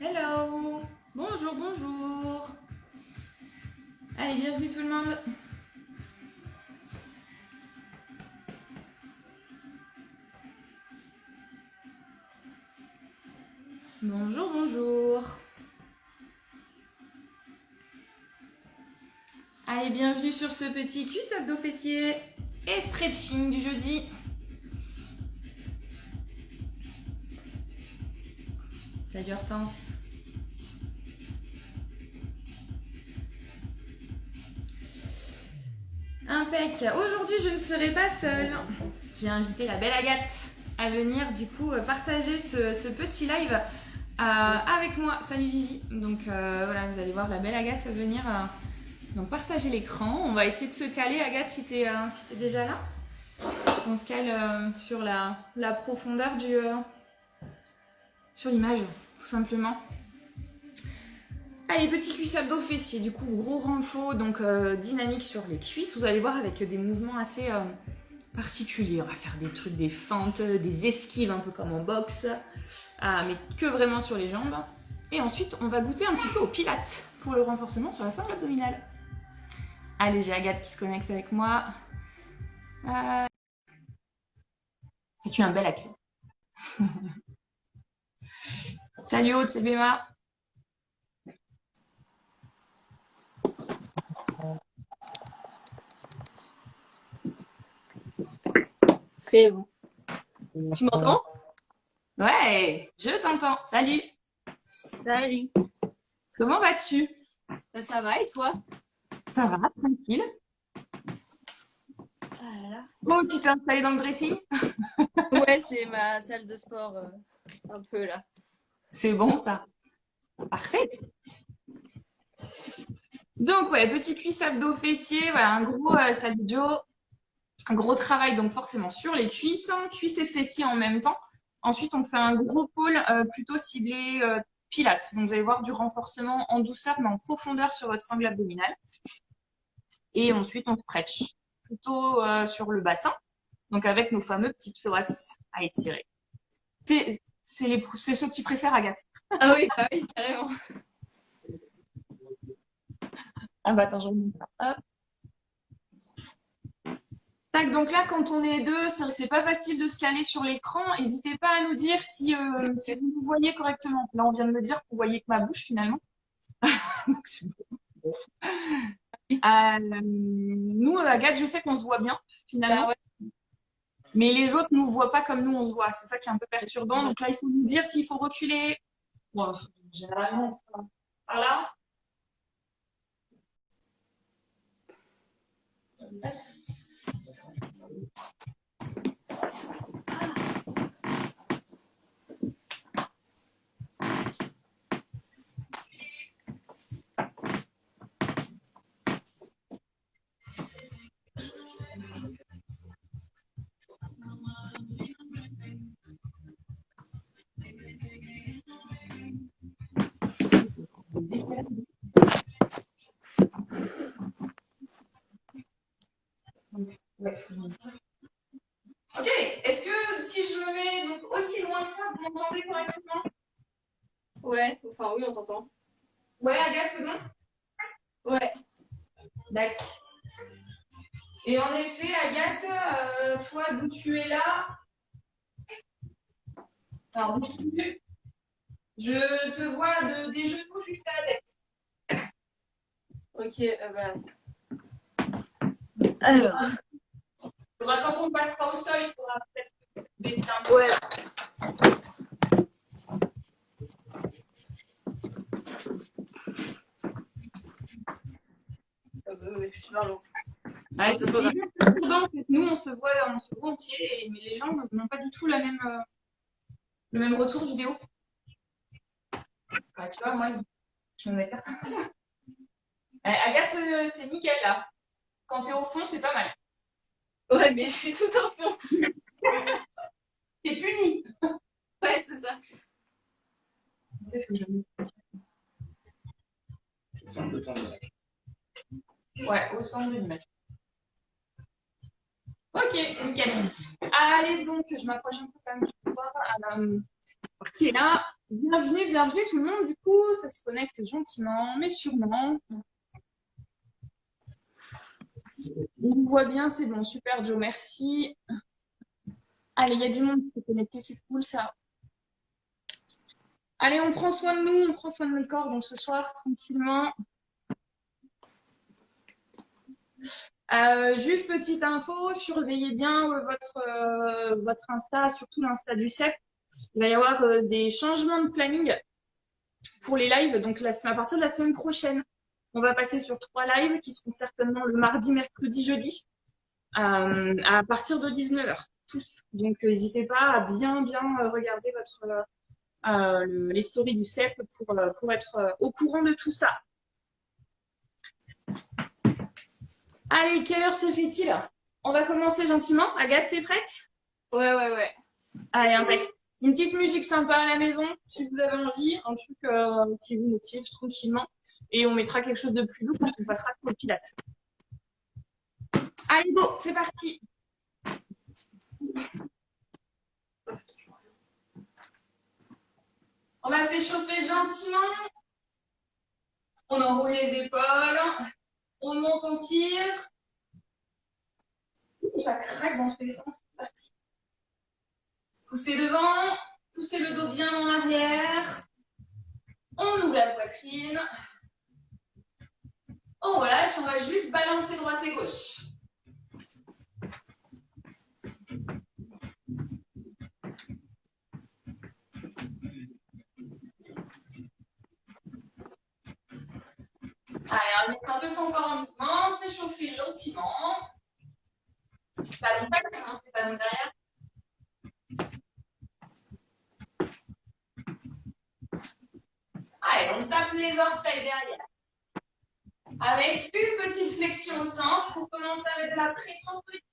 Hello. Bonjour, bonjour. Allez, bienvenue tout le monde. Bonjour, bonjour. Allez, bienvenue sur ce petit cuisse abdos fessiers et stretching du jeudi. Salut Hortense. Impec. Aujourd'hui, je ne serai pas seule. J'ai invité la belle Agathe à venir du coup partager ce petit live avec moi. Salut Vivi. Donc voilà, vous allez voir la belle Agathe venir donc partager l'écran. On va essayer de se caler. Agathe, si t'es déjà là. On se cale sur la profondeur sur l'image, tout simplement. Allez, petit cuisse abdos fessier, du coup gros renfort, donc dynamique sur les cuisses. Vous allez voir avec des mouvements assez particuliers. On va faire des trucs, des feintes, des esquives un peu comme en boxe, mais que vraiment sur les jambes. Et ensuite, on va goûter un petit peu au pilates pour le renforcement sur la sangle abdominale. Allez, j'ai Agathe qui se connecte avec moi. Fais-tu un bel accueil. Salut Aude, c'est Béma. C'est bon. Tu m'entends? Ouais, je t'entends. Salut. Salut. Comment vas-tu? Ça va et toi? Ça va, tranquille. Ah là là. Bon, tu t'es installée dans le dressing? Ouais, c'est ma salle de sport un peu là. C'est bon, ça. Parfait. Donc, ouais, petit cuisse abdos fessier, voilà, un gros salut de dos, un gros travail, donc forcément sur les cuisses, cuisses et fessiers en même temps. Ensuite, on fait un gros pôle plutôt ciblé pilates. Donc, vous allez voir du renforcement en douceur, mais en profondeur sur votre sangle abdominale. Et ensuite, on stretch plutôt sur le bassin, donc avec nos fameux petits psoas à étirer. C'est ceux que tu préfères, Agathe? Ah oui, bah oui, carrément. Ah bah attends, je remonte là. Hop. Tac, donc là, quand on est deux, c'est vrai que c'est pas facile de se caler sur l'écran. N'hésitez pas à nous dire si vous nous voyez correctement. Là, on vient de me dire que vous voyez que ma bouche finalement. Nous, Agathe, je sais qu'on se voit bien Bah finalement, ouais. mais les autres nous voient pas comme nous on se voit. C'est ça qui est un peu perturbant. Donc là, il faut nous dire s'il faut reculer. Bon, généralement, ça va par là. Ouais. Ok, est-ce que si je me mets donc aussi loin que ça, vous m'entendez correctement? Ouais, enfin oui, on t'entend. Ouais, Agathe, c'est bon? Ouais. D'accord. Et en effet, Agathe, toi, d'où tu es là, alors d'où tu es, je te vois des genoux jusqu'à la tête. Ok, bah. Alors. Quand on passera au sol, il faudra peut-être baisser un peu. Ouais. Je suis marrant. Ouais, c'est hyper perturbant. Nous, on se voit entier, mais les gens n'ont pas du tout le même retour vidéo. Bah, tu vois, moi, je me mets ça. Agathe, c'est nickel là. Quand t'es au fond, c'est pas mal. Ouais, mais je suis tout en fond. T'es puni. Ouais, c'est ça. Tu sais, faut que je centre de ton image. Ouais, au centre de l'image. Ok, nickel. Allez donc, je m'approche un peu quand même pour voir qui est là. Bienvenue, bienvenue tout le monde. Du coup, ça se connecte gentiment, mais sûrement. On vous voit bien, c'est bon. Super, Joe, merci. Allez, il y a du monde qui s'est connecté, c'est cool ça. Allez, on prend soin de nous, on prend soin de notre corps. Donc ce soir, tranquillement. Juste petite info, surveillez bien votre Insta, surtout l'Insta du CEP. Il va y avoir des changements de planning pour les lives. Donc à partir de la semaine prochaine, on va passer sur 3 lives qui seront certainement le mardi, mercredi, jeudi, à partir de 19h, tous. Donc n'hésitez pas à bien regarder les stories du CEP pour être au courant de tout ça. Allez, quelle heure se fait-il? On va commencer gentiment. Agathe, t'es prête? Ouais. Allez, impec. Une petite musique sympa à la maison, si vous avez envie, un truc qui vous motive tranquillement. Et on mettra quelque chose de plus doux quand on passera le pilates. Allez, go, c'est parti. On va s'échauffer gentiment. On enroule les épaules. On monte, on tire. Ça craque dans tous les sens, c'est parti. Poussez devant, poussez le dos bien en arrière. On ouvre la poitrine. On relâche, on va juste balancer droite et gauche. Allez, on met un peu son corps en mouvement, s'échauffer gentiment. Talon pas, hein, talon derrière. Allez, on tape les orteils derrière. Avec une petite flexion au centre pour commencer à mettre de la pression sur les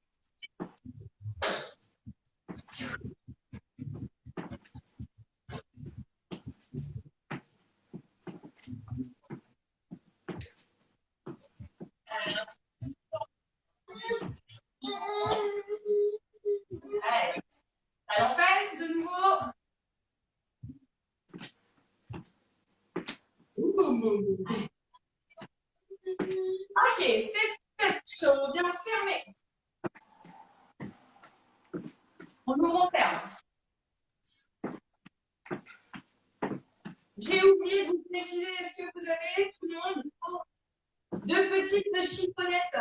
Allez, talon fesse de nouveau. Ok, c'est chaud, bien fermé. On ouvre, on ferme. J'ai oublié de vous préciser, est-ce que vous avez tout le monde deux petites chiffonnettes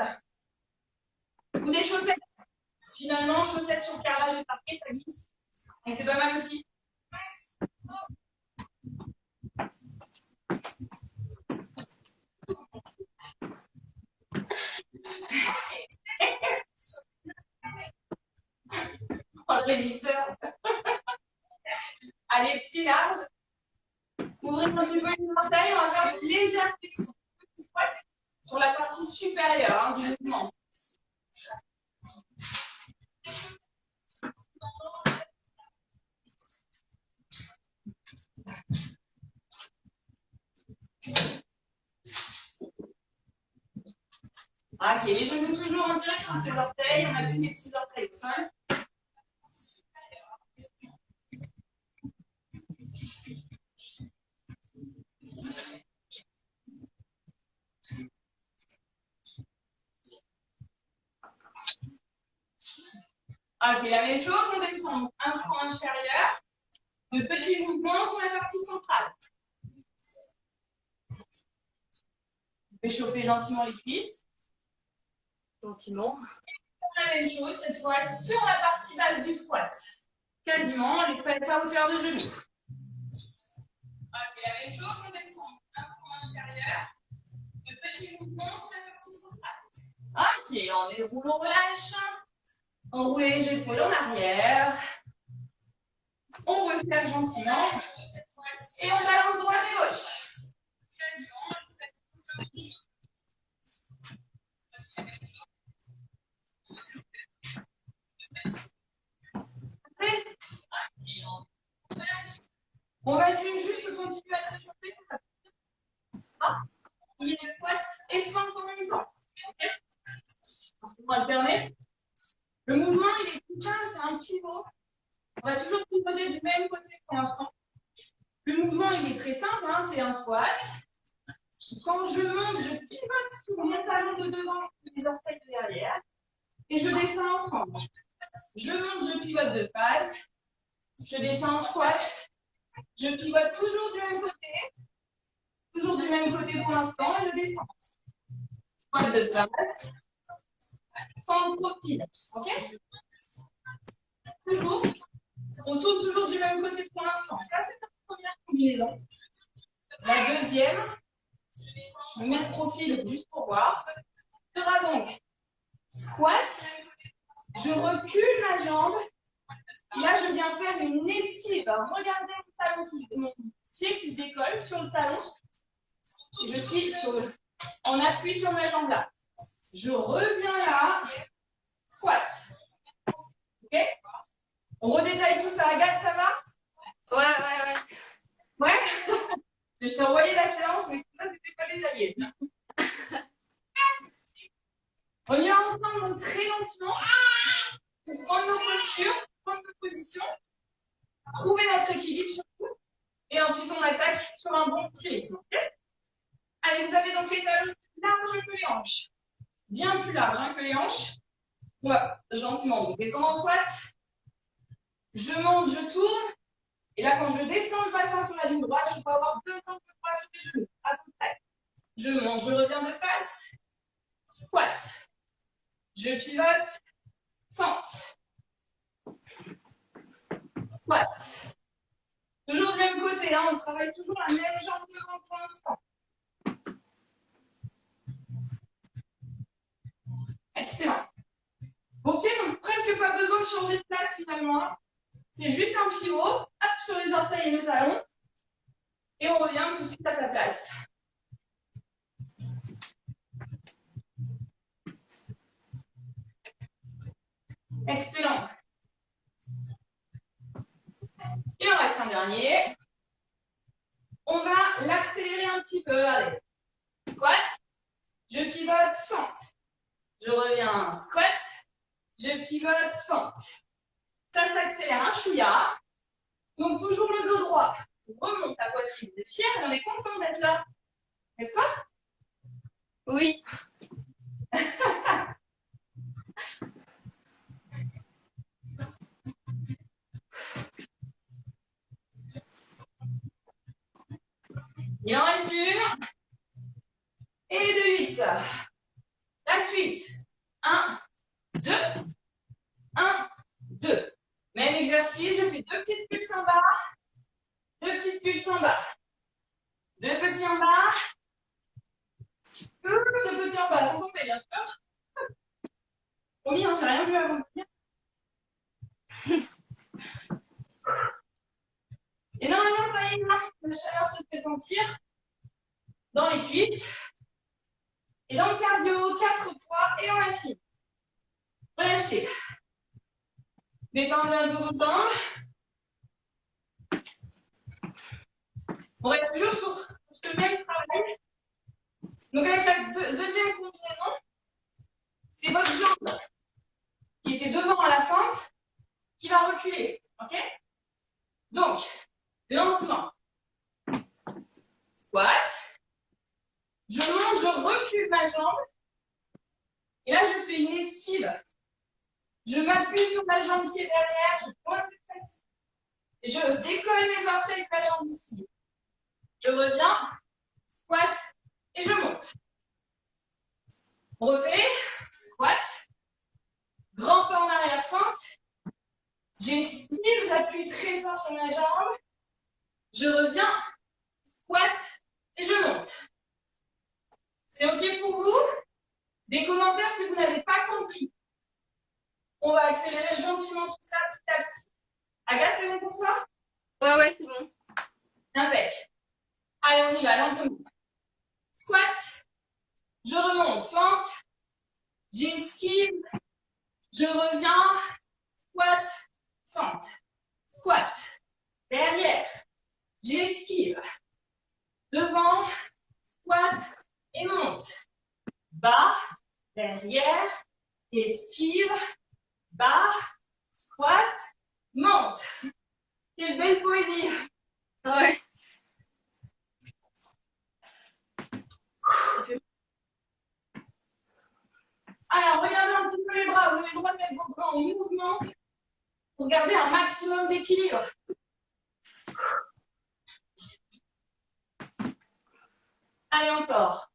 ou des chaussettes? Finalement, chaussettes sur carrelage et parquet, ça glisse. Donc c'est pas mal aussi. Oh, le régisseur. Allez, petit large. Ouvrez un petit peu les orteils, on va faire une légère flexion. Squat sur la partie supérieure du mouvement. Ok, les genoux toujours en direction des orteils, on appuie les petits orteils au sol. Ok, la même chose, on descend un cran inférieur, de petits mouvements sur la partie centrale. On fait chauffer gentiment les cuisses. Gentiment. La même chose, cette fois sur la partie basse du squat. Quasiment, les fesses à hauteur de genou. Ok, la même chose, on descend un cran inférieur, de petits mouvements sur la partie centrale. Ok, on déroule, on relâche. On roule les épaules en arrière. On referme gentiment. Et on balance droite et gauche. On va juste continuer à se chauffer. Il y a le squat et le centre en même temps. On va alterner. Le mouvement, il est tout simple, c'est un pivot. On va toujours pivoter du même côté pour l'instant. Le mouvement, il est très simple, hein, c'est un squat. Quand je monte, je pivote sur mon talon de devant, les orteils de derrière, et je descends en fente. Je monte, je pivote de face, je descends en squat, je pivote toujours du même côté pour l'instant, et je descends. Squat de face, fente profil, ok? Toujours. On tourne toujours du même côté pour l'instant. Ça, c'est la première combinaison. La deuxième, je mets le profil juste pour voir, sera donc squat, je recule ma jambe, et là, je viens faire une esquive. Regardez mon pied qui se décolle sur le talon, et je suis en appui sur ma jambe là. Je reviens là, squat. Ok? On redétaille tout ça. Agathe, ça va? Ouais. Ouais? Je t'ai envoyé la séance, mais tout ça, c'était pas les alliés. On y va ensemble, donc très lentement, pour prendre nos postures, prendre nos positions, trouver notre équilibre surtout, et ensuite on attaque sur un bon petit rythme. Okay. Allez, vous avez donc les talons plus larges que les hanches. Bien plus larges hein, que les hanches. On va gentiment donc descendre en squat. Je monte, je tourne. Et là, quand je descends le bassin sur la ligne droite, je peux avoir 2 angles droits sur les genoux, à peu près. Je monte, je reviens de face. Squat. Je pivote. Fente. Squat. Toujours du même côté, hein, on travaille toujours la même jambe devant pour l'instant. Excellent. Ok, donc presque pas besoin de changer de place finalement. C'est juste un pivot, hop, sur les orteils et le talon. Et on revient tout de suite à la place. Excellent. Il en reste un dernier. On va l'accélérer un petit peu. Allez. Squat. Je pivote, fente. Je reviens, squat. Je pivote, fente. Ça s'accélère un chouïa. Donc toujours le dos droit. On remonte la poitrine. On est fiers, on est content d'être là. N'est-ce pas? Oui. Il en reste une. Et de 8. La suite. 1, 2. 1, 2. Même exercice, je fais 2 petites pulses en bas. 2 petites pulses en bas. 2 petits en bas. 2 petits en bas. Sans tomber, bien sûr. Promis, hein, j'ai rien vu avant de venir. Et normalement, ça y est, la chaleur se fait sentir dans les cuisses. Et dans le cardio, 4 fois et on affine. Relâchez. Détendez un peu vos jambes. On reste toujours sur ce même travail. Donc avec la deuxième combinaison, c'est votre jambe qui était devant à la fente qui va reculer. Ok? Donc, lentement. Squat. Je monte, je recule ma jambe. Et là, je fais une esquive. Je m'appuie sur ma jambe qui est derrière, je pointe le fessier. Et je décolle mes orteils de la jambe ici. Je reviens, squat, et je monte. On refait, squat, grand pas en arrière, fente. J'esquive, j'appuie très fort sur ma jambe. Je reviens, squat, et je monte. C'est OK pour vous? Des commentaires si vous n'avez pas compris. On va accélérer gentiment tout ça petit à petit. Agathe, c'est bon pour toi? Ouais, c'est bon. Impec. Allez, on y va, lentement. Squat. Je remonte, fente. J'esquive. Je reviens. Squat. Fente. Squat. Derrière. J'esquive. Devant. Squat. Et monte. Bas. Derrière. Esquive. Bas. Squat. Monte. Quelle belle poésie. Ouais. garder un maximum d'équilibre. Allez, encore.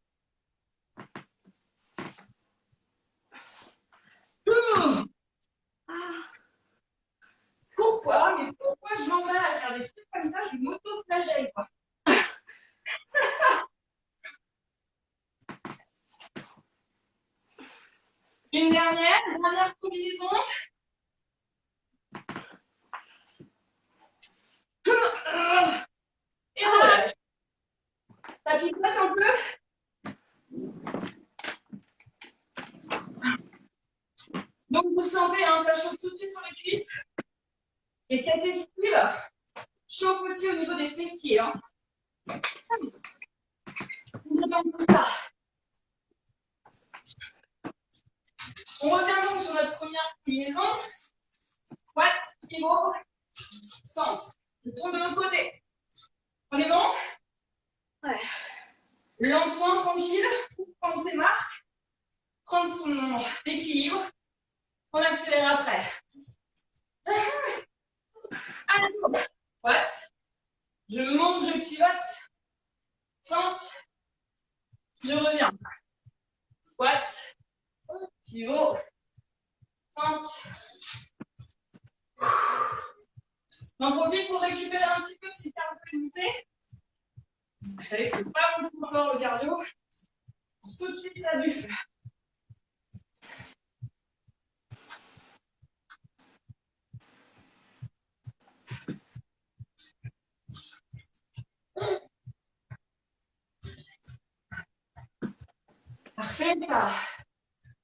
Pourquoi? Mais pourquoi je m'en vais à faire des trucs comme ça? Je m'auto-flagelle, quoi. Une dernière combinaison. Et voilà. Ça picote un peu. Donc vous sentez, hein, ça chauffe tout de suite sur les cuisses. Et cette esquive chauffe aussi au niveau des fessiers. Hein. Tout ça. On revient donc sur notre première combinaison. Squat, pivot, centre. Je tourne de l'autre côté. On est bon? Ouais. Lentement, tranquille, prendre ses marques, prendre son équilibre. On accélère après. Allez, squat. Je monte, je pivote. Fente. Je reviens. Squat. Pivot. Fente. On profite pour récupérer un petit peu si le cardio est monté. Vous savez que c'est pas beaucoup encore le cardio. Tout de suite, ça buffe. Parfait.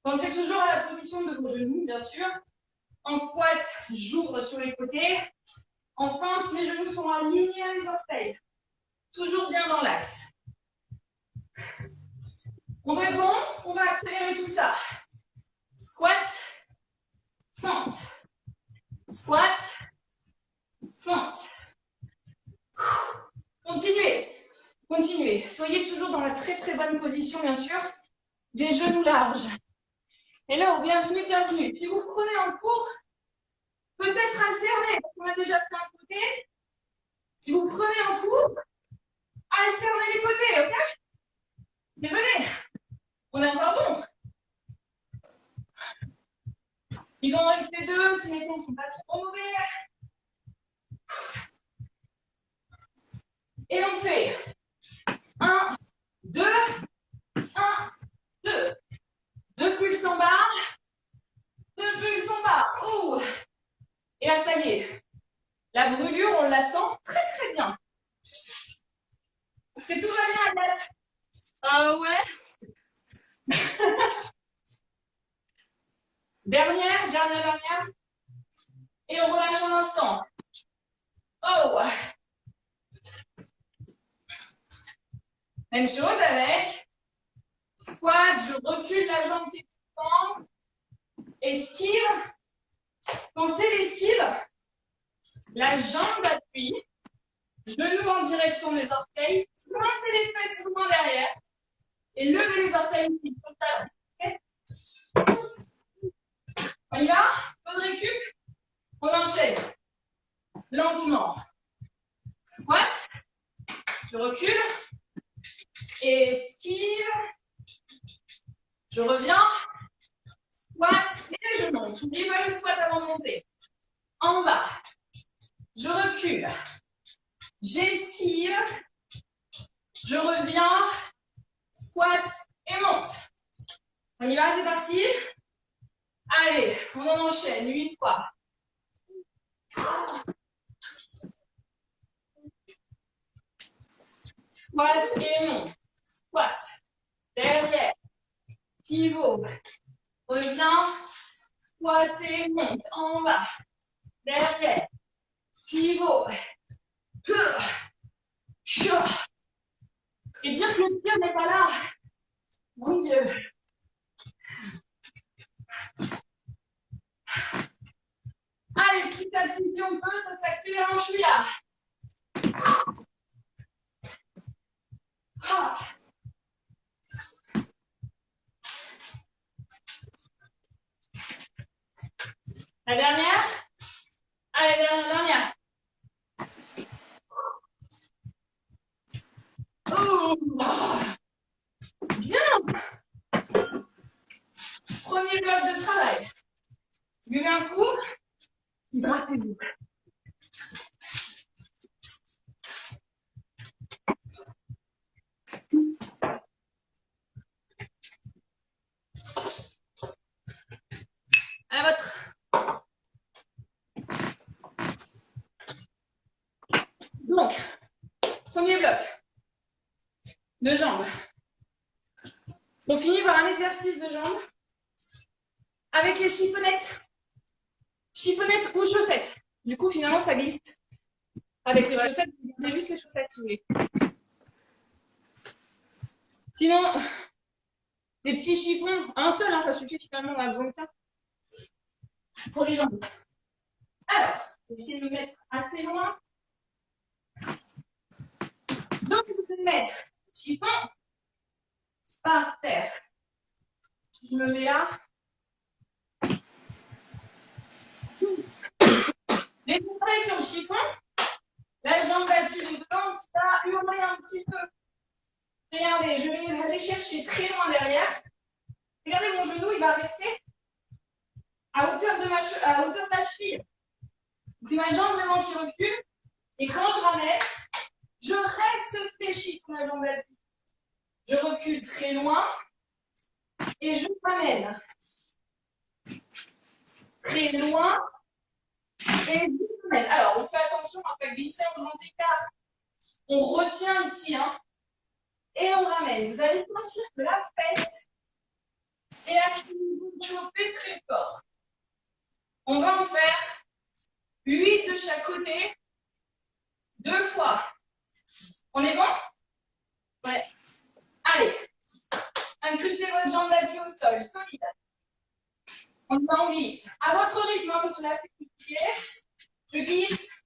Pensez toujours à la position de vos genoux, bien sûr. En squat, j'ouvre sur les côtés. En fente, mes genoux sont alignés à les orteils. Toujours bien dans l'axe. On est bon, on va accélérer tout ça. Squat, fente. Squat, fente. Continuez. Continuez. Soyez toujours dans la très très bonne position, bien sûr. Des genoux larges. Et là, bienvenue, bienvenue. Si vous prenez en cours, peut-être alterner. On a déjà fait un côté. Si vous prenez en cours, alternez les côtés, ok? Mais venez, on est encore bon. Il en reste deux si les comptes ne sont pas trop mauvais. Et on fait 1, 2, 1, 2. 2 pulses en bas, 2 pulses en bas. Ouh. Et là, ça y est. La brûlure, on la sent très très bien. Est-ce que tout va bien, Agathe? Ouais. Dernière. Et on relâche un instant. Oh. Même chose avec squat, je recule la jambe qui est devant. Esquive. Pensez l'esquive. La jambe appuie. Genoux en direction des orteils. Pointez les fesses loin derrière. Et levez les orteils. Okay. On y va? Peu de récup. On enchaîne. Lentement. Squat. Je recule. Esquive. Je reviens. Squat. Et je monte. N'oubliez pas le squat avant de monter. En bas. Je recule. J'esquive. Je reviens. Squat et monte. On y va, c'est parti. Allez, on en enchaîne 8 fois. Squat et monte. Squat. Derrière. Pivot. Reviens. Squat et monte. En bas. Derrière. Pivot. Et dire que le pied n'est pas là. Mon Dieu. Allez, petit à petit, si on peut, ça s'accélère en chouïa. Ah. La dernière. Hydratez-vous. À la vôtre. Donc, premier bloc de jambes. On finit par un exercice de jambes avec les chiffonnettes. Chiffonnettes ou chaussettes. Du coup, finalement, ça glisse. Avec les chaussettes, vous gardez juste les chaussettes si vous voulez. Sinon, des petits chiffons, un seul, hein, ça suffit finalement, on a besoin de qu'un. Pour les jambes. Alors, essayez de me mettre assez loin. Donc, vous allez mettre chiffon par terre. Je me mets là. Les montrer sur le chiffon. La jambe d'appui dedans, ça va hurler un petit peu. Regardez, je vais aller chercher très loin derrière. Regardez, mon genou, il va rester à hauteur de la cheville. C'est ma jambe vraiment qui recule. Et quand je ramène, je reste fléchi sur ma jambe d'appui. Je recule très loin et je ramène. Très loin et je ramène. Alors, on fait attention à ne pas glisser en grand écart. On retient ici, hein, et on ramène. Vous allez sentir que la fesse et la cuisse vont chauffer très fort. On va en faire 8 de chaque côté, 2 fois. On est bon? Ouais. Allez. Incrustez votre jambe d'appui au sol, solide. On glisse. À votre rythme, hein, parce que là, c'est compliqué. Je glisse.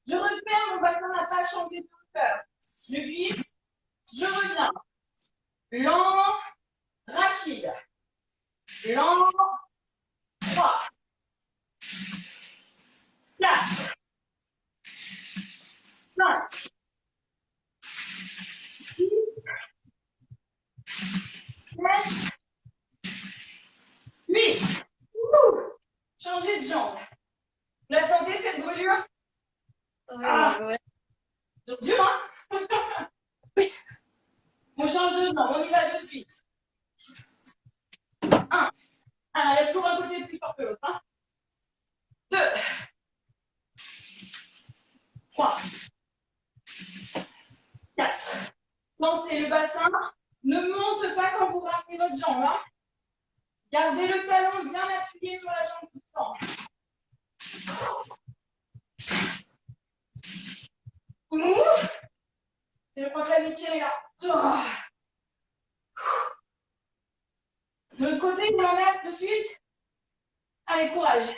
Je repère, mon bâton n'a pas changé de hauteur. Je glisse. Je reviens. Lent, rapide. Lent, 3, 4, 5, 6, 7, 8. Changez de jambe. Vous la sentez, cette brûlure? Ouais. C'est dur, hein? Oui. On change de jambe, on y va de suite. 1. Alors, il y a toujours un côté plus fort que l'autre. Hein? 2. 3. 4. Lancez le bassin. Ne monte pas quand vous ramenez votre jambe. Hein? Gardez le talon bien appuyé sur la jambe tout le temps. Et je crois que la m'étire est là. De l'autre côté, je m'enlève de suite. Allez, courage.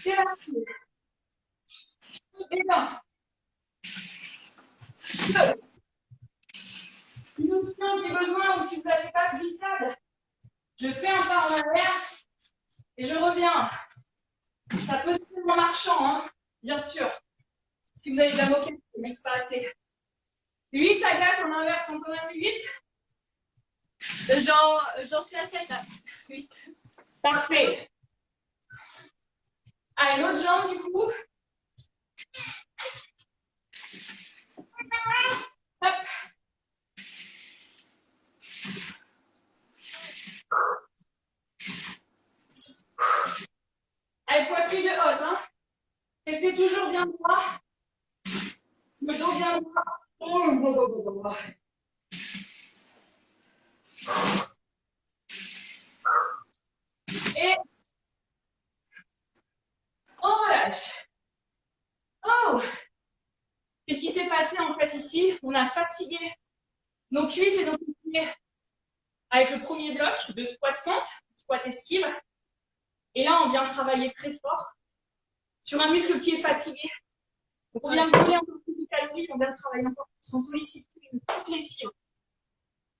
C'est parti. Et 1. 2. Une option qui est besoin, ou si vous n'avez pas de glissade, je fais un pas en arrière et je reviens. Ça peut se faire en marchant, hein, bien sûr. Si vous avez de la moquette, mais c'est pas assez. 8 à 4, on inverse quand on a fait 8. J'en suis à 7 là. 8. Parfait. Allez, l'autre jambe du coup. Hop. Allez, poitrine de haute, hein. Restez toujours bien droit. Le dos bien droit. Et on relâche. Oh! Qu'est-ce qui s'est passé en fait ici? On a fatigué nos cuisses et nos pieds avec le premier bloc de squat fente, squat esquive. Et là, on vient travailler très fort sur un muscle qui est fatigué. Donc, on vient brûler encore plus de calories, on vient travailler encore plus. On sollicite toutes les fibres.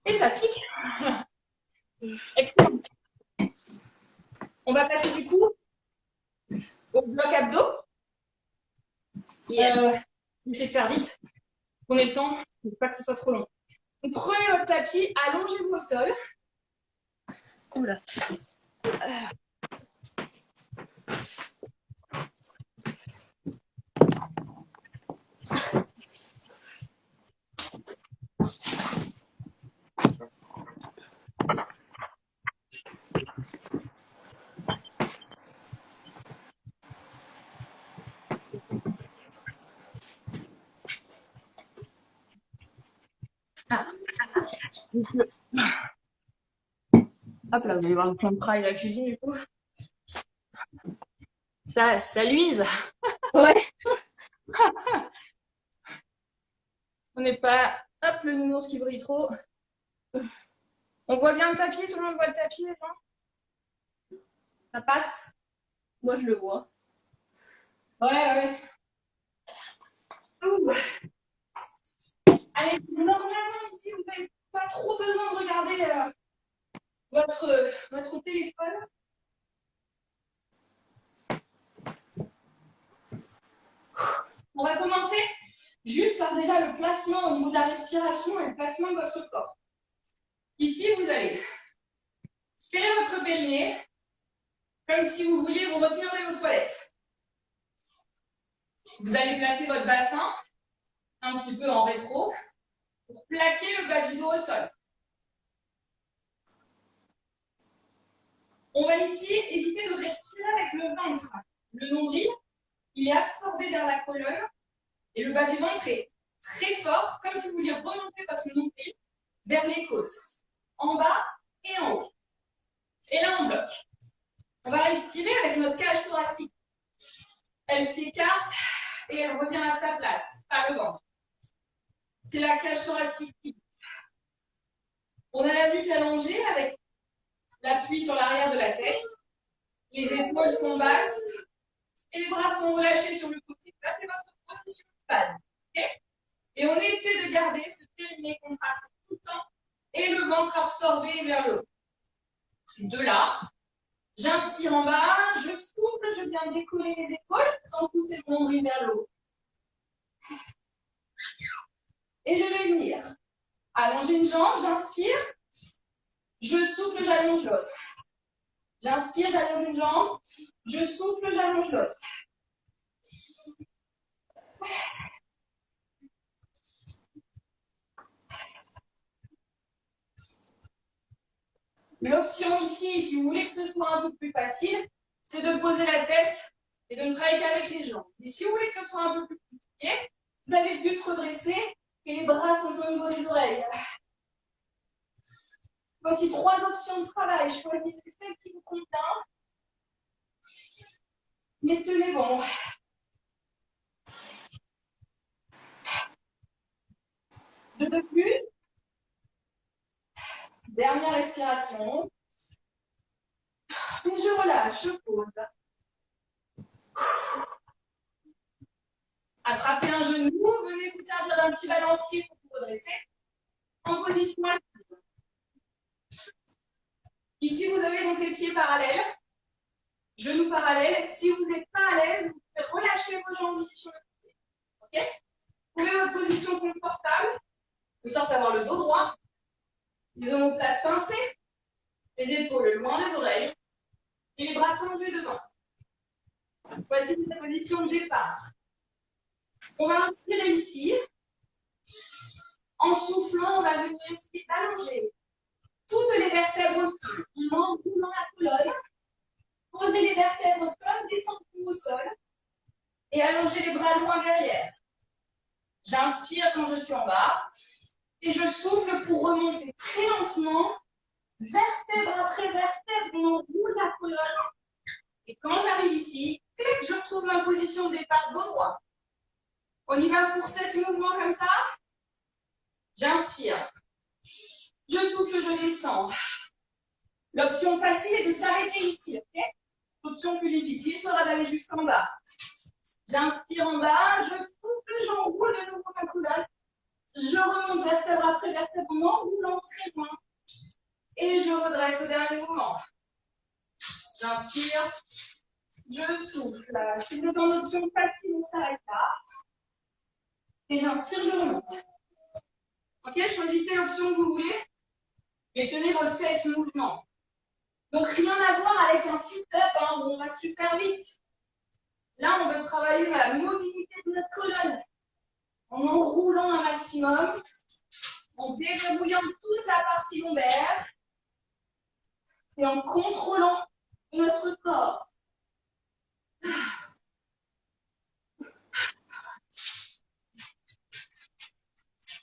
Et ça pique. Excellent. On va passer du coup au bloc abdos. Yes. Essayez de faire vite. Prenez le temps, il ne faut pas que ce soit trop long. Donc, prenez votre tapis, allongez-vous au sol. Oula. Hop là, vous allez voir le plan de travail de la cuisine du coup. Ça luise. Ouais. On n'est pas, hop, le nounours qui brille trop. On voit bien le tapis, tout le monde voit le tapis, les gens? Ça passe? Moi, je le vois. Ouais. Ouh. Allez, normalement ici, vous n'avez pas trop besoin de regarder votre téléphone. On va commencer juste par déjà le placement au niveau de la respiration et le placement de votre corps. Ici, vous allez serrer votre périnée comme si vous vouliez vous retenir de vos toilettes. Vous allez placer votre bassin un petit peu en rétro pour plaquer le bas du dos au sol. On va ici éviter de respirer avec le ventre. Le nombril, il est absorbé vers la colonne et le bas du ventre est très fort, comme si vous vouliez remonter votre nombril vers les côtes, en bas et en haut. Et là, on bloque. On va respirer avec notre cage thoracique. Elle s'écarte et elle revient à sa place, par le ventre. C'est la cage thoracique. On a la nuque allongée avec l'appui sur l'arrière de la tête. Les épaules sont basses et les bras sont relâchés sur le côté. Ça, c'est votre position de base. Okay, et on essaie de garder ce périnée contracté tout le temps et le ventre absorbé vers le haut. De là, j'inspire en bas, je souffle, je viens décoller les épaules sans pousser le nombril vers le haut. Et je vais venir allonger une jambe, j'inspire, je souffle, j'allonge l'autre. J'inspire, j'allonge une jambe, je souffle, j'allonge l'autre. L'option ici, si vous voulez que ce soit un peu plus facile, c'est de poser la tête et de ne travailler qu'avec les jambes. Et si vous voulez que ce soit un peu plus compliqué, vous avez pu se redresser et les bras sont au niveau des oreilles. Voici 3 options de travail. Choisissez celle qui vous convient. Mais tenez bon. Deux de plus. Dernière respiration. Et je relâche, je pose. Attrapez un genou, venez vous servir d'un petit balancier pour vous redresser. En position assise. Ici, vous avez donc les pieds parallèles, genoux parallèles. Si vous n'êtes pas à l'aise, vous pouvez relâcher vos jambes ici sur le côté. Okay, vous trouvez votre position confortable, de sorte à avoir le dos droit, les omoplates pincées, les épaules loin des oreilles et les bras tendus devant. Voici la position de départ. On va inspirer ici. En soufflant, on va venir essayer d'allonger toutes les vertèbres au sol. On enroule dans la colonne. Posez les vertèbres comme des tampons au sol. Et allongez les bras loin derrière. J'inspire quand je suis en bas. Et je souffle pour remonter très lentement. Vertèbre après vertèbre, on enroule la colonne. Et quand j'arrive ici, je retrouve ma position de départ dos droit. On y va pour 7 mouvements comme ça. J'inspire. Je souffle, je descends. L'option facile est de s'arrêter ici. Okay, l'option plus difficile sera d'aller jusqu'en bas. J'inspire en bas, je souffle, j'enroule de nouveau ma colonne. Je remonte vertèbre après vertèbre en enroulant très loin. Et je redresse au dernier moment. J'inspire, je souffle. Si vous êtes en option facile, on s'arrête là. Et j'inspire, je remonte. Ok, choisissez l'option que vous voulez. Et tenez vos 7 mouvements. Donc rien à voir avec un sit-up où on va super vite. Là, on veut travailler la mobilité de notre colonne en enroulant un maximum, en déverrouillant toute la partie lombaire et en contrôlant notre corps.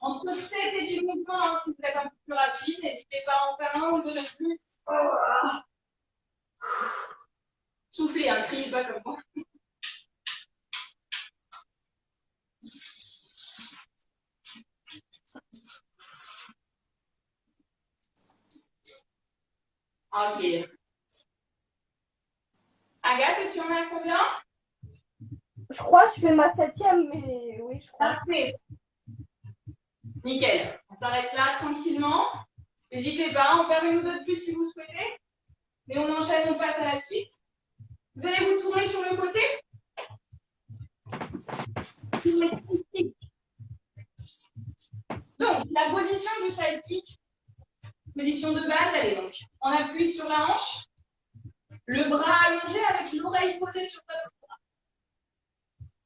Entre 7 et 10 mouvements, si vous êtes un peu rapide, n'hésitez pas à en faire un ou deux de plus. Oh. Soufflez, hein, criez pas comme moi. Ok. Agathe, tu en as combien? Je crois que je fais ma 7e, mais oui, je crois. Parfait. Nickel. On s'arrête là tranquillement. N'hésitez pas à en faire une ou deux de plus si vous souhaitez. Mais on enchaîne, on passe à la suite. Vous allez vous tourner sur le côté. Donc, la position du sidekick, position de base, elle est donc on appuie sur la hanche, le bras allongé avec l'oreille posée sur votre bras.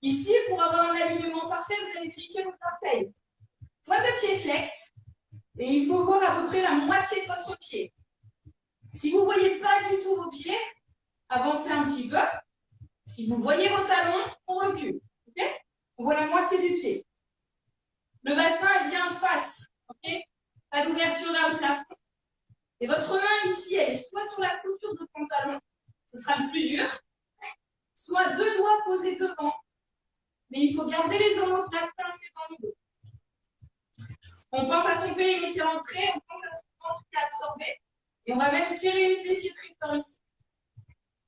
Ici, pour avoir un alignement parfait, vous allez vérifier votre orteil. Pointe de pied flex, et il faut voir à peu près la moitié de votre pied. Si vous ne voyez pas du tout vos pieds, avancez un petit peu. Si vous voyez vos talons, on recule. Okay, on voit la moitié du pied. Le bassin est bien face. Okay, pas d'ouverture vers le plafond. Et votre main ici, elle est soit sur la clôture de pantalon, ce sera le plus dur, soit deux doigts posés devant. Mais il faut garder les omoplates pincées dans le dos. On pense à son périnée qui est rentré, on pense à son ventre qui est absorbé. Et on va même serrer les fessiers très fort ici.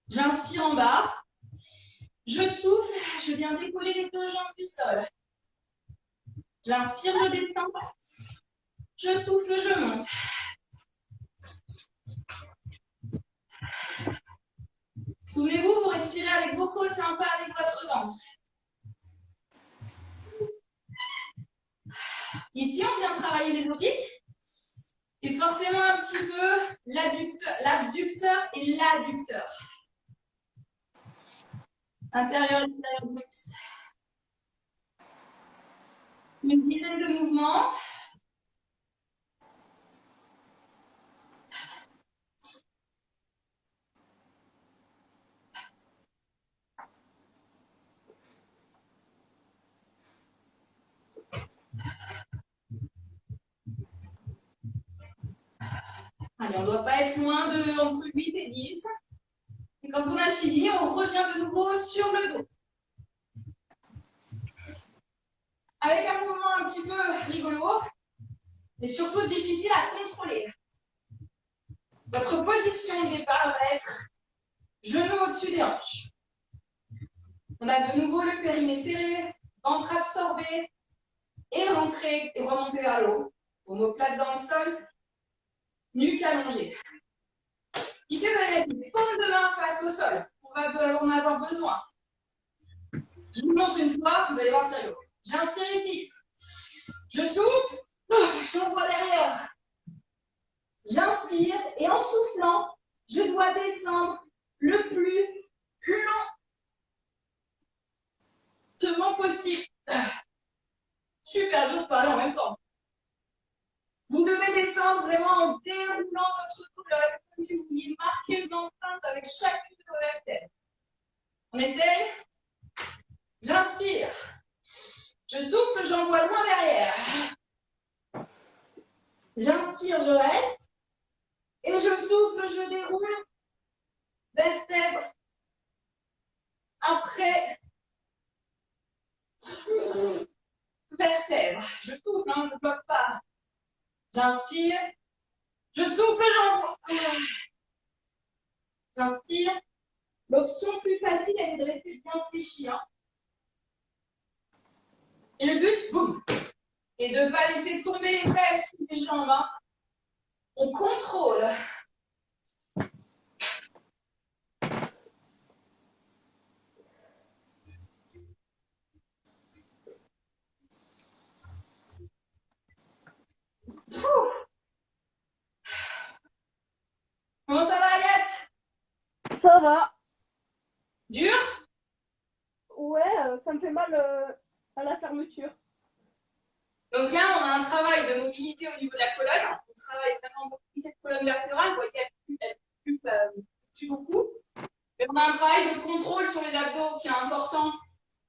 J'inspire en bas. Je souffle, je viens décoller les deux jambes du sol. J'inspire, je descends. Je souffle, je monte. Souvenez-vous, vous respirez avec vos côtes et pas avec votre ventre. Ici, on vient travailler les obliques. Et forcément un petit peu l'abducteur et l'adducteur. Intérieur, extérieur, glutes. Une dizaine de mouvements. Allez, on ne doit pas être loin de entre 8 et 10. Et quand on a fini, on revient de nouveau sur le dos. Avec un mouvement un petit peu rigolo, mais surtout difficile à contrôler. Votre position de départ va être genou au-dessus des hanches. On a de nouveau le périnée serré, ventre absorbé, et rentrer et remonter vers le haut. Omoplate dans le sol, nuque allongée. Ici, vous allez mettre une paume de main face au sol. On va en avoir besoin. Je vous montre une fois, vous allez voir, c'est rigolo. J'inspire ici. Je souffle, j'envoie derrière. J'inspire et en soufflant, je dois descendre le plus lentement possible. Super dur de parler en même temps. Vous devez descendre vraiment en déroulant votre colonne, comme si vous vouliez marquer une empreinte avec chacune de vos vertèbres. On essaye. J'inspire. Je souffle, j'envoie loin derrière. J'inspire, je reste. Et je souffle, je déroule. Vertèbre. Après. Vertèbre. Je souffle, hein, je ne bloque pas. J'inspire. Je souffle, j'envoie. J'inspire. L'option plus facile, elle est de rester bien fléchi. Hein. Et le but, boum. Et de ne pas laisser tomber les fesses, les jambes. Hein. On contrôle. Comment ça va, Agathe? Ça va. Dur? Ouais, ça me fait mal à la fermeture. Donc là, on a un travail de mobilité au niveau de la colonne. On travaille vraiment de mobilité de colonne vertébrale. Vous voyez qu'elle fluctue beaucoup. Et on a un travail de contrôle sur les abdos qui est important.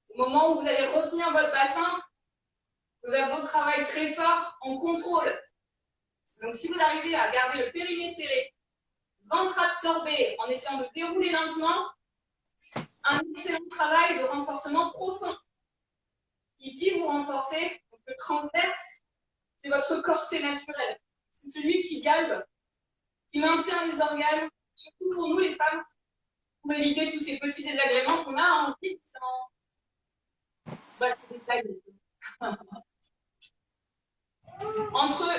Au moment où vous allez retenir votre bassin, vos abdos travaillent très fort en contrôle. Donc, si vous arrivez à garder le périnée serré, ventre absorbé en essayant de dérouler lentement, un excellent travail de renforcement profond. Ici, vous renforcez le transverse, c'est votre corset naturel. C'est celui qui galbe, qui maintient les organes, surtout pour nous les femmes, pour éviter tous ces petits désagréments qu'on a envie sans. Voilà,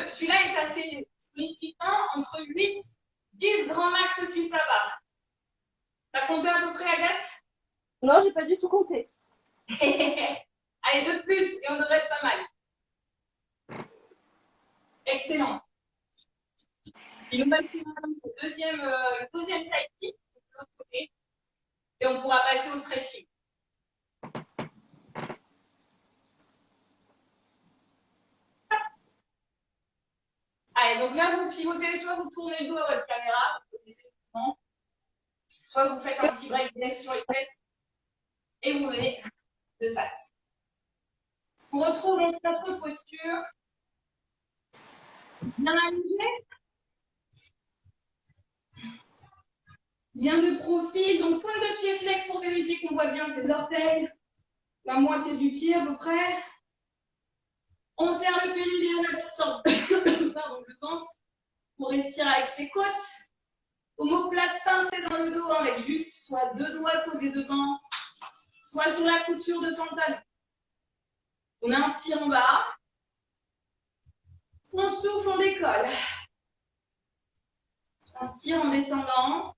celui-là est assez sollicitant, entre 8, 10 grands max si ça va. T'as compté à peu près, Agathe? Non, j'ai pas du tout compté. Allez, 2 de plus et on devrait être pas mal. Excellent. Il nous reste une deuxième side kick de l'autre côté et on pourra passer au stretching. Allez, donc là, vous pivotez, soit vous tournez le dos à votre caméra, soit vous faites un petit break dance sur les fesses et vous venez de face. On retrouve notre posture bien alignée, bien de profil, donc pointe de pied flex pour vérifier qu'on voit bien ses orteils, la moitié du pied à peu près. On serre le périnée en absent, pardon, le ventre, on respire avec ses côtes. Omoplate pincée dans le dos avec juste soit 2 doigts posés devant, soit sur la couture de pantalon. On inspire en bas. On souffle, on décolle. Inspire en descendant.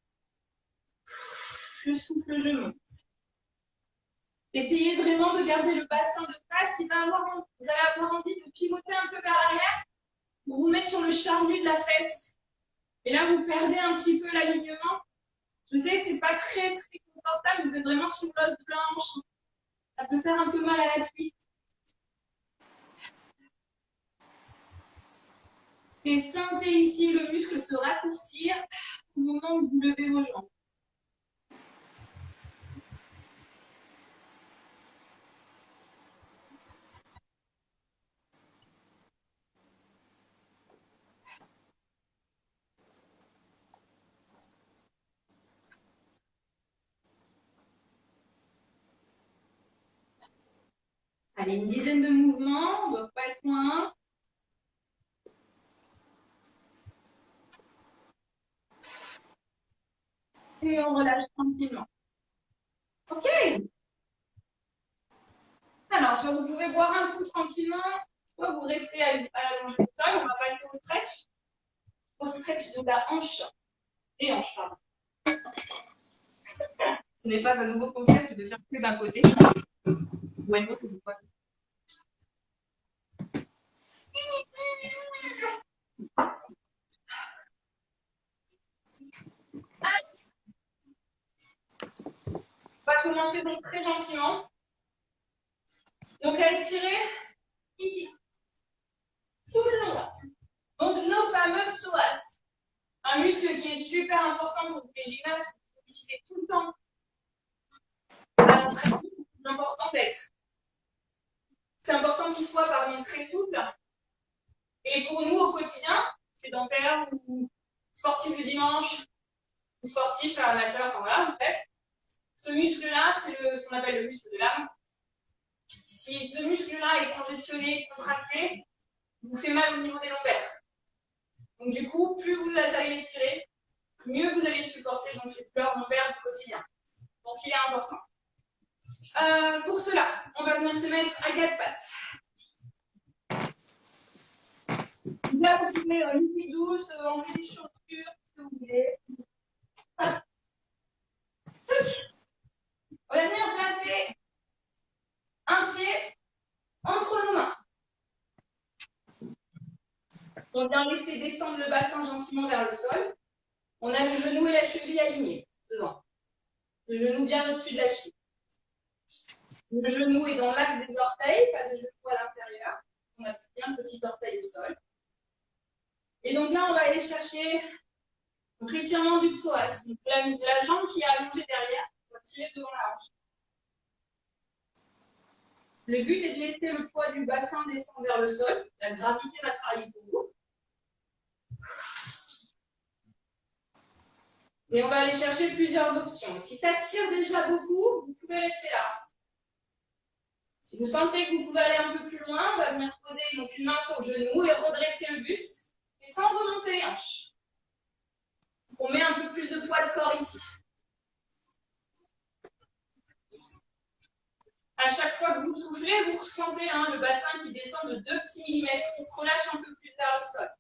Je souffle, je monte. Essayez vraiment de garder le bassin de face. Vous allez avoir envie de pivoter un peu vers l'arrière pour vous mettre sur le charnu de la fesse. Et là, vous perdez un petit peu l'alignement. Je sais que ce n'est pas très, très confortable. Vous êtes vraiment sur l'os blanche. Ça peut faire un peu mal à la cuisse. Et sentez ici le muscle se raccourcir au moment où vous levez vos jambes. Allez, une dizaine de mouvements, on ne doit pas être loin. Et on relâche tranquillement. Ok. Alors, vous pouvez boire un coup tranquillement, soit vous restez à l'allongée du sol. On va passer au stretch de la hanche. Des hanches, pardon. Ce n'est pas un nouveau concept de faire que d'un côté. Ou un autre du côté. On va commencer donc très gentiment. Donc, à étirer ici, tout le long. Donc, nos fameux psoas. Un muscle qui est super important pour les gymnastes, que vous sollicitez tout le temps. C'est important d'être. C'est important qu'il soit pardon, très souple. Et pour nous, au quotidien, sédentaires ou sportifs le dimanche, ou sportifs amateurs, enfin voilà, bref, ce muscle-là, c'est ce qu'on appelle le muscle de l'âme. Si ce muscle-là est congestionné, contracté, il vous fait mal au niveau des lombaires. Donc du coup, plus vous allez l'étirer, mieux vous allez supporter donc, les douleurs lombaires du quotidien. Donc il est important. Pour cela, on va venir se mettre à 4 pattes. Là, vous pouvez une petite douce, enlever les chaussures, ce que vous voulez. On va venir placer un pied entre nos mains. On vient laisser descendre le bassin gentiment vers le sol. On a le genou et la cheville alignés devant. Le genou bien au-dessus de la cheville. Le genou est dans l'axe des orteils, pas de genou à l'intérieur. On appuie bien le petit orteil au sol. Et donc là, on va aller chercher l'étirement du psoas. Donc la jambe qui est allongée derrière, on va tirer devant la hanche. Le but est de laisser le poids du bassin descendre vers le sol. La gravité va travailler pour vous. Et on va aller chercher plusieurs options. Si ça tire déjà beaucoup, vous pouvez rester là. Si vous sentez que vous pouvez aller un peu plus loin, on va venir poser donc une main sur le genou et redresser le buste, et sans remonter les hanches. On met un peu plus de poids de corps ici. À chaque fois que vous soulevez, vous ressentez le bassin qui descend de 2 petits millimètres, qui se relâche un peu plus vers le sol.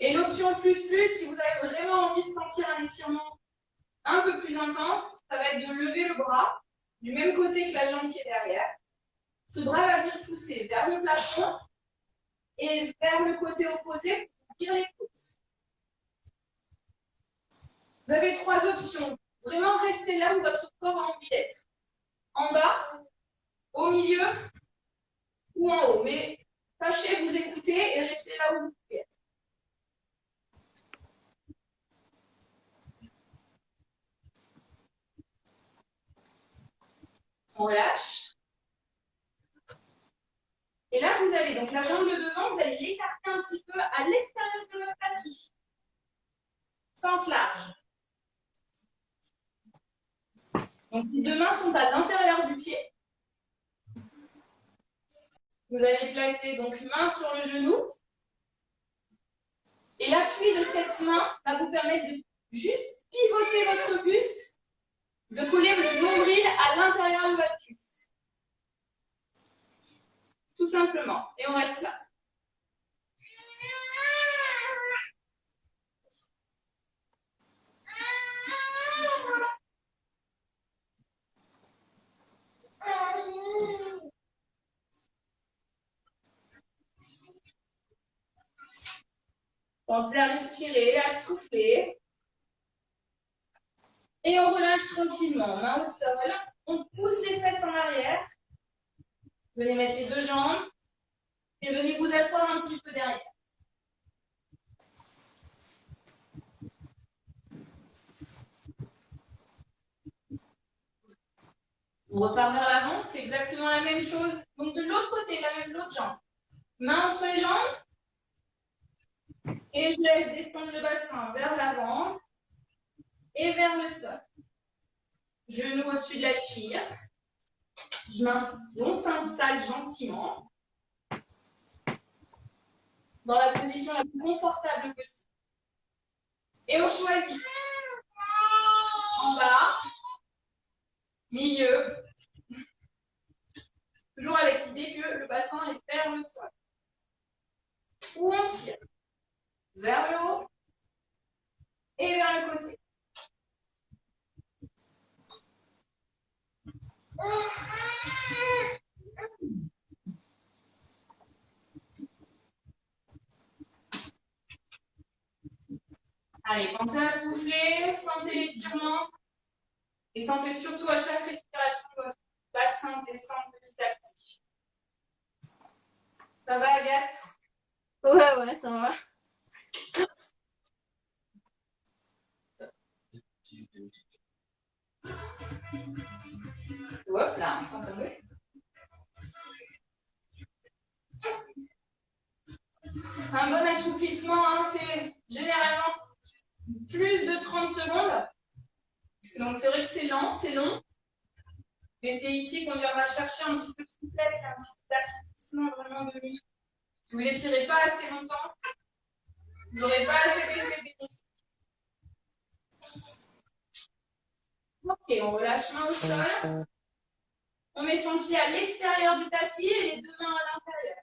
Et l'option plus, si vous avez vraiment envie de sentir un étirement un peu plus intense, ça va être de lever le bras du même côté que la jambe qui est derrière. Ce bras va venir pousser vers le plafond et vers le côté opposé pour ouvrir les côtes. Vous avez 3 options. Vraiment rester là où votre corps a envie d'être. En bas, au milieu ou en haut. Mais sachez vous écouter et restez là où vous pouvez être. On relâche. Et là, vous allez, donc la jambe de devant, vous allez l'écarter un petit peu à l'extérieur de votre tapis. Fente large. Donc les deux mains sont à l'intérieur du pied. Vous allez placer donc main sur le genou. Et l'appui de cette main va vous permettre de juste pivoter votre buste, de coller le nombril à l'intérieur de votre cuisse. Tout simplement. Et on reste là. Pensez à respirer, à souffler. Et on relâche tranquillement, main au sol. On pousse les fesses en arrière. Venez mettre les 2 jambes. Et venez vous asseoir un petit peu derrière. On repart vers l'avant, c'est exactement la même chose. Donc de l'autre côté, l'autre jambe. Main entre les jambes. Et je laisse descendre le bassin vers l'avant et vers le sol. Genou au-dessus de la cheville. On s'installe gentiment dans la position la plus confortable possible. Et on choisit en bas, milieu, toujours avec l'idée que le bassin est vers le sol. Ou on tire vers le haut et vers le côté. Allez, pensez à souffler, sentez l'étirement et sentez surtout à chaque respiration votre bassin descendre petit à petit. Ça va, Agathe? Ouais, ça va. Hop là, on sent tomber. Un bon assouplissement, c'est généralement plus de 30 secondes. Donc c'est vrai que c'est lent, c'est long. Mais c'est ici qu'on viendra chercher un petit peu de souplesse et un petit peu d'assouplissement vraiment de muscles. Si vous n'étirez pas assez longtemps, vous n'aurez pas assez d'effet bénéfique. Ok, on relâche main au sol. On met son pied à l'extérieur du tapis et les 2 mains à l'intérieur.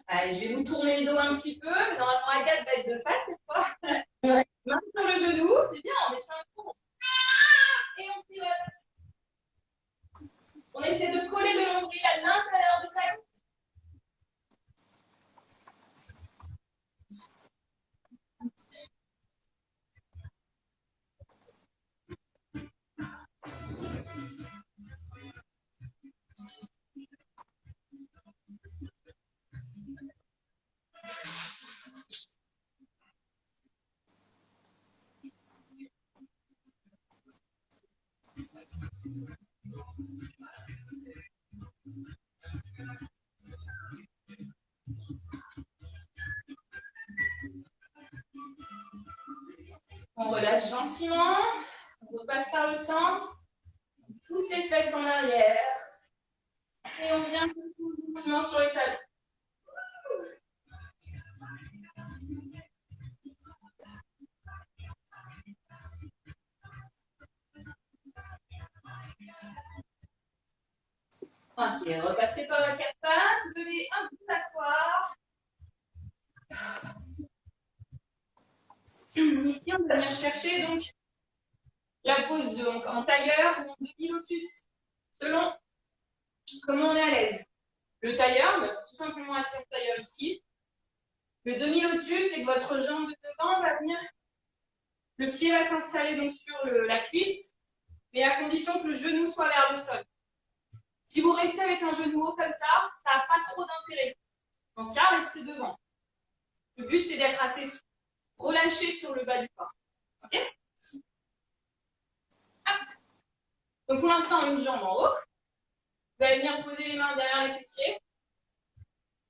Allez, je vais vous tourner le dos un petit peu. Normalement, Agathe va être de face cette fois. Ouais. Main sur le genou, c'est bien, on descend un coup. Et on pilote. On essaie de coller le nombril à l'intérieur de sa cuisse. On relâche gentiment. On repasse par le centre. On pousse les fesses en arrière. Et on vient doucement sur les talons. Ok, repassez par la quatre pattes. Venez un peu t'asseoir. Ici, on va venir chercher donc la pose donc, en tailleur ou en demi-lotus, selon comment on est à l'aise. Le tailleur, bah, c'est tout simplement assis en tailleur ici. Le demi-lotus, c'est que votre jambe de devant va venir, le pied va s'installer donc sur la cuisse, mais à condition que le genou soit vers le sol. Si vous restez avec un genou haut comme ça n'a pas trop d'intérêt. Dans ce cas, restez devant. Le but, c'est d'être assez relâché sur le bas du corps. Ok? Donc pour l'instant, une jambe en haut. Vous allez venir poser les mains derrière les fessiers.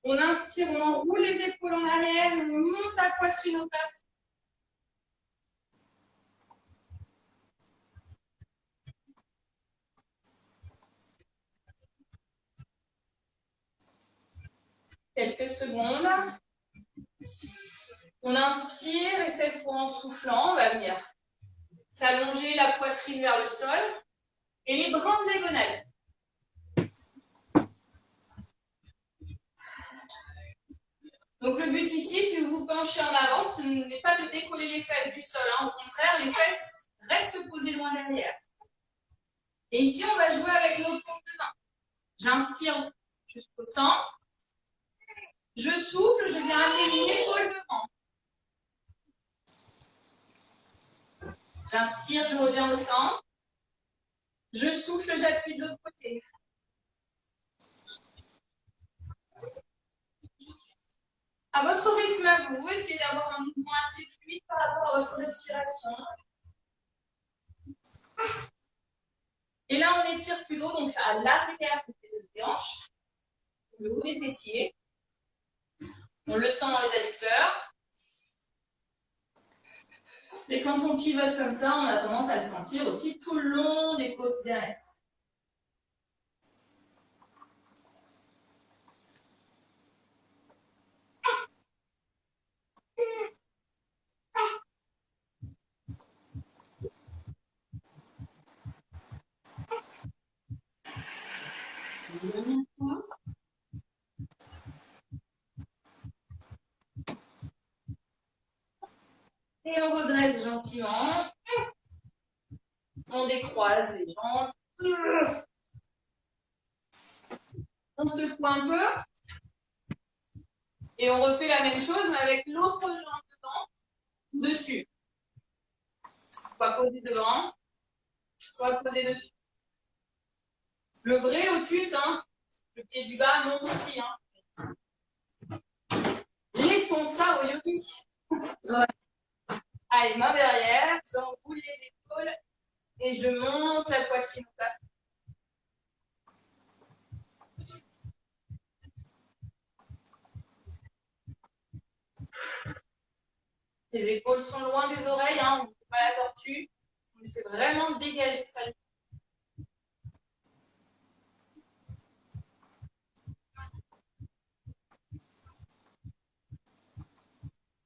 On inspire, on enroule les épaules en arrière, on monte la poitrine au plafond. Quelques secondes. On inspire et cette fois en soufflant, on va venir s'allonger la poitrine vers le sol et les bras en diagonale. Donc le but ici, si vous vous penchez en avant, ce n'est pas de décoller les fesses du sol. Au contraire, les fesses restent posées loin derrière. Et ici, on va jouer avec nos paumes de main. J'inspire jusqu'au centre. Je souffle, je viens amener l'épaule devant. J'inspire, je reviens au centre. Je souffle, j'appuie de l'autre côté. À votre rythme à vous, essayez d'avoir un mouvement assez fluide par rapport à votre respiration. Et là, on étire plutôt donc à l'arrière à côté des hanches, le haut des fessiers. On le sent dans les adducteurs. Et quand on pivote comme ça, on a tendance à le sentir aussi tout le long des côtes derrière. Et on redresse gentiment. On décroise les jambes. On secoue un peu. Et on refait la même chose, mais avec l'autre jambe devant, dessus. Soit posé devant, soit posé dessus. Le vrai lotus, hein, le pied du bas monte aussi. Hein. Laissons ça au yogi. Ouais. Allez, main derrière, j'enroule les épaules et je monte la poitrine au plafond. Les épaules sont loin des oreilles, hein, on ne fait pas la tortue. On essaie vraiment de dégager ça.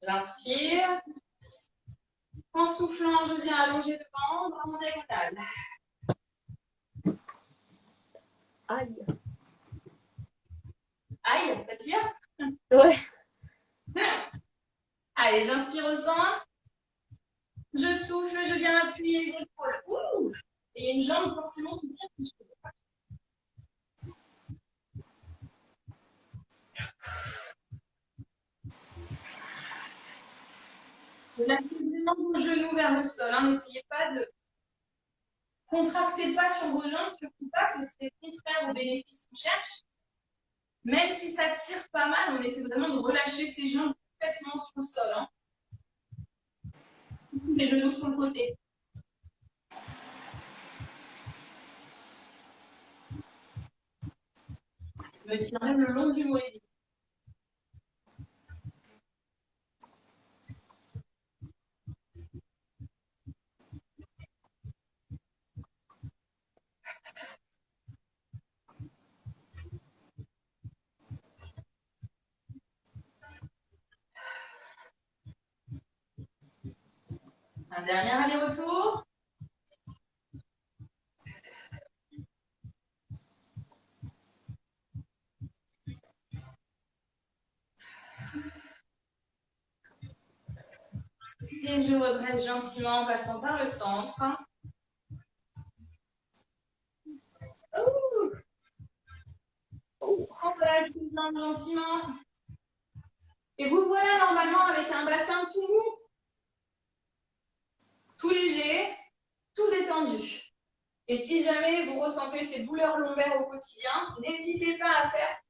J'inspire. En soufflant, je viens allonger devant, bras en diagonale. Aïe. Aïe, ça tire? Ouais. Allez, j'inspire au centre. Je souffle, je viens appuyer l'épaule. Ouh! Et il y a une jambe forcément qui tire plus que l'autre. Lâchez vraiment vos genoux vers le sol. Hein. N'essayez pas de contracter pas sur vos jambes, surtout pas, parce que c'est contraire aux bénéfices qu'on cherche. Même si ça tire pas mal, on essaie vraiment de relâcher ses jambes complètement sur le sol. Hein. Les genoux sur le côté. Je me tire même le long du mollet. Un dernier aller-retour. Et je redresse gentiment en passant par le centre. Ouh. On relâche les jambes gentiment. Et vous voilà normalement avec un bassin tout mou, tout léger, tout détendu. Et si jamais vous ressentez ces douleurs lombaires au quotidien, n'hésitez pas à faire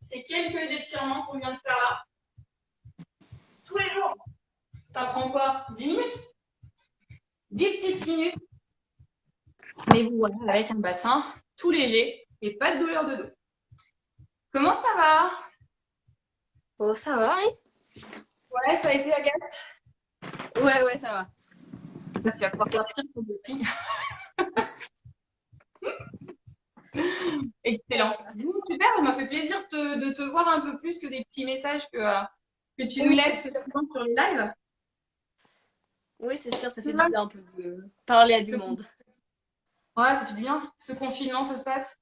ces quelques étirements qu'on vient de faire là. Tous les jours. Ça prend quoi? 10 minutes? 10 petites minutes. Mais vous voilà avec un bassin tout léger et pas de douleur de dos. Comment ça va? Oh, ça va, hein? Ouais, ça a été Agathe. Ouais, ça va. Tu vas pouvoir partir pour le petit. Excellent. Super, ça m'a fait plaisir de te voir un peu plus que des petits messages que tu nous laisses sur les lives. Oui, c'est sûr, ça fait du bien un peu de parler à du monde. Ouais, ça fait du bien. Ce confinement, ça se passe?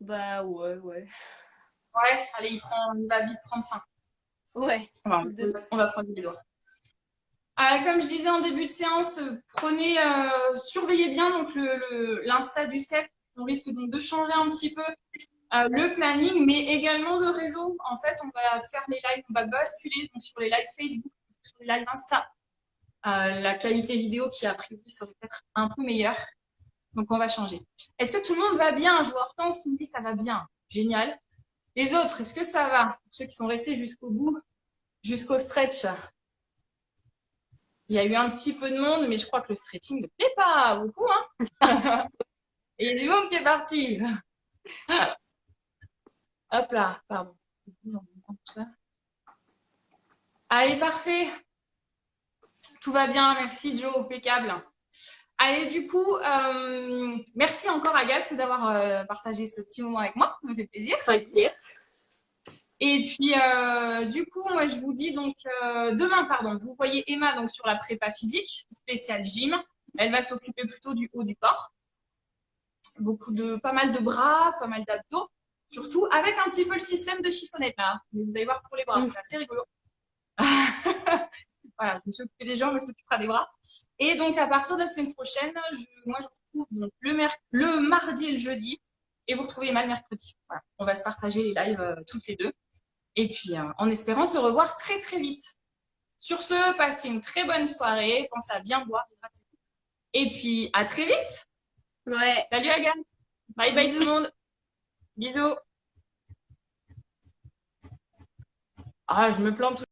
Bah ouais. Ouais, allez, il va vite prendre fin. Ouais. On va prendre les doigts. Comme je disais en début de séance, surveillez bien donc l'Insta du CEP. On risque donc de changer un petit peu le planning, mais également de réseau. En fait, on va faire les lives, on va basculer donc, sur les lives Facebook, sur les lives Insta. La qualité vidéo qui a priori serait peut-être un peu meilleure. Donc, on va changer. Est-ce que tout le monde va bien? Je vois Hortense qui me dit ça va bien. Génial. Les autres, est-ce que ça va? Ceux qui sont restés jusqu'au bout, jusqu'au stretch. Il y a eu un petit peu de monde, mais je crois que le stretching ne plaît pas beaucoup. Hein. Et il y a du monde qui est parti. Hop là, pardon. Allez, parfait. Tout va bien, merci Joe, impeccable. Allez, du coup, merci encore Agathe d'avoir partagé ce petit moment avec moi, ça me fait plaisir. Et puis, du coup, moi je vous dis donc demain, pardon, vous voyez Emma donc sur la prépa physique, spéciale gym. Elle va s'occuper plutôt du haut du corps. Pas mal de bras, pas mal d'abdos, surtout avec un petit peu le système de chiffonnette là. Mais vous allez voir pour les bras, c'est assez rigolo. Voilà, je me suis occupée des jambes, elle s'occupera des bras. Et donc, à partir de la semaine prochaine, je vous retrouve donc, le mardi et le jeudi. Et vous retrouvez Emma le mercredi. Voilà. On va se partager les lives toutes les deux. Et puis, en espérant se revoir très, très vite. Sur ce, passez une très bonne soirée. Pensez à bien boire. Et puis, à très vite. Ouais. Salut Agathe. Bye bye tout le monde. Bisous. Ah, je me plante.